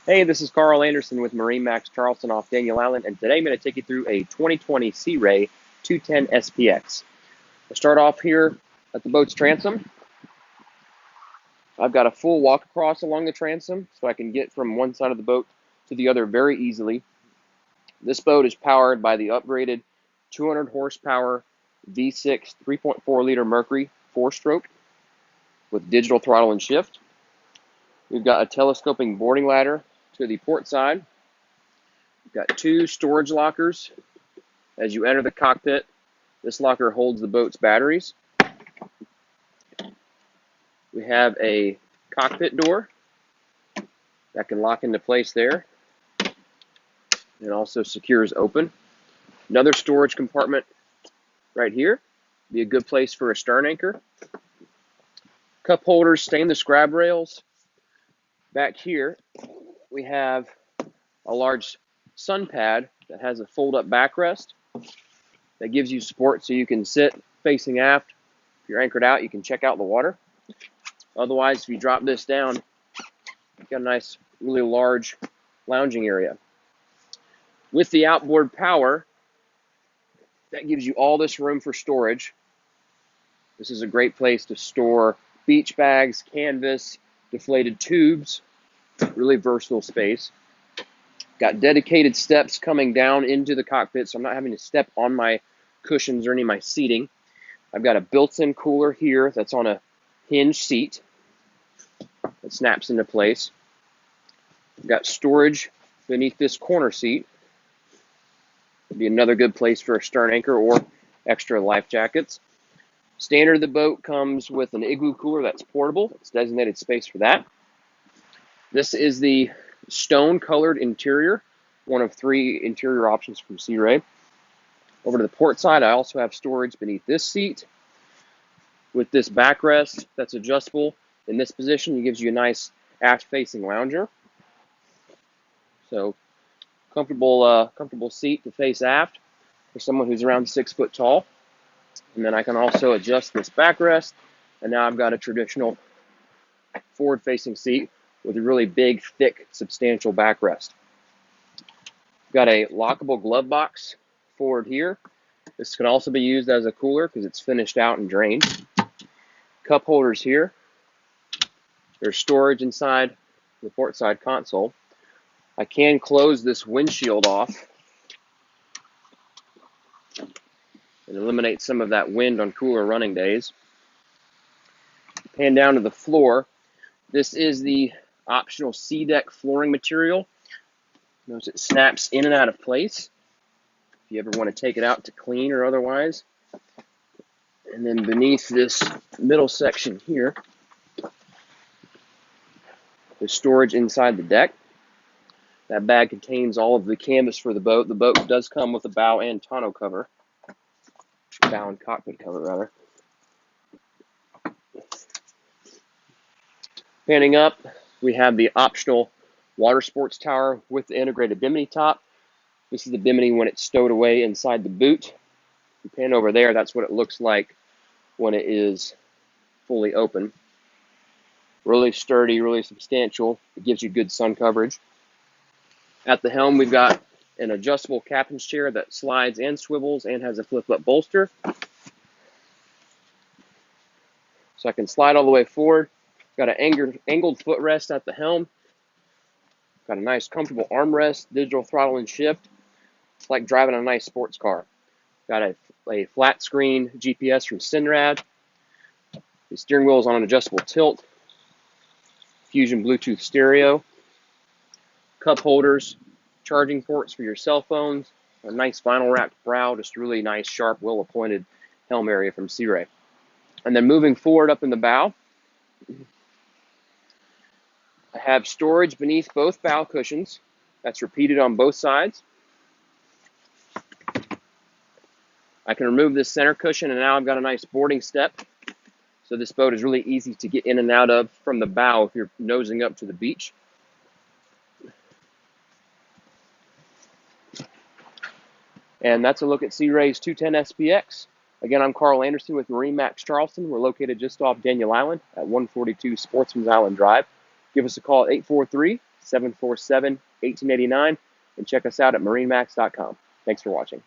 Hey, this is Carl Anderson with MarineMax Charleston off Daniel Island, and today I'm going to take you through a 2020 Sea Ray 210 SPX. I'll start off here at the boat's transom. I've got a full walk across along the transom, so I can get from one side of the boat to the other very easily. This boat is powered by the upgraded 200 horsepower V6 3.4 liter Mercury 4-stroke with digital throttle and shift. We've got a telescoping boarding ladder to the port side. We've got two storage lockers. As you enter the cockpit, this locker holds the boat's batteries. We have a cockpit door that can lock into place there. It also secures open. Another storage compartment right here. Be a good place for a stern anchor. Cup holders, stainless grab rails. Back here, we have a large sun pad that has a fold-up backrest that gives you support so you can sit facing aft. If you're anchored out, you can check out the water. Otherwise, if you drop this down, you've got a nice, really large lounging area. With the outboard power, that gives you all this room for storage. This is a great place to store beach bags, canvas, deflated tubes, really versatile space. Got dedicated steps coming down into the cockpit, so I'm not having to step on my cushions or any of my seating. I've got a built-in cooler here that's on a hinge seat that snaps into place. I've got storage beneath this corner seat. Would be another good place for a stern anchor or extra life jackets. Standard of the boat comes with an igloo cooler that's portable. It's designated space for that. This is the stone-colored interior, one of 3 interior options from Sea Ray. Over to the port side, I also have storage beneath this seat with this backrest that's adjustable. In this position, it gives you a nice aft-facing lounger. So, comfortable seat to face aft for someone who's around 6 foot tall. And then I can also adjust this backrest, and now I've got a traditional forward-facing seat with a really big, thick, substantial backrest. Got a lockable glove box forward here. This can also be used as a cooler because it's finished out and drained. Cup holders here. There's storage inside the port side console. I can close this windshield off and eliminate some of that wind on cooler running days. Pan down to the floor. This is the optional sea deck flooring material. Notice it snaps in and out of place if you ever want to take it out to clean or otherwise. And then beneath this middle section here, there's storage inside the deck. That bag contains all of the canvas for the boat. The boat does come with a bow and tonneau cover. Bow and cockpit cover, rather. Panning up, we have the optional water sports tower with the integrated bimini top. This is the bimini when it's stowed away inside the boot. If you pan over there, that's what it looks like when it is fully open. Really sturdy, really substantial. It gives you good sun coverage. At the helm, we've got an adjustable captain's chair that slides and swivels and has a flip-up bolster. So I can slide all the way forward. Got an angled footrest at the helm. Got a nice comfortable armrest, digital throttle and shift. It's like driving a nice sports car. Got a flat screen GPS from Sinrad. The steering wheel is on an adjustable tilt. Fusion Bluetooth stereo. Cup holders, charging ports for your cell phones. A nice vinyl wrapped brow, just really nice, sharp, well-appointed helm area from Sea Ray. And then moving forward up in the bow, I have storage beneath both bow cushions. That's repeated on both sides. I can remove this center cushion, and now I've got a nice boarding step. So this boat is really easy to get in and out of from the bow if you're nosing up to the beach. And that's a look at Sea Ray's 210 SPX. Again, I'm Carl Anderson with MarineMax Charleston. We're located just off Daniel Island at 142 Sportsman's Island Drive. Give us a call at 747-1889, and check us out at MarineMax.com. Thanks for watching.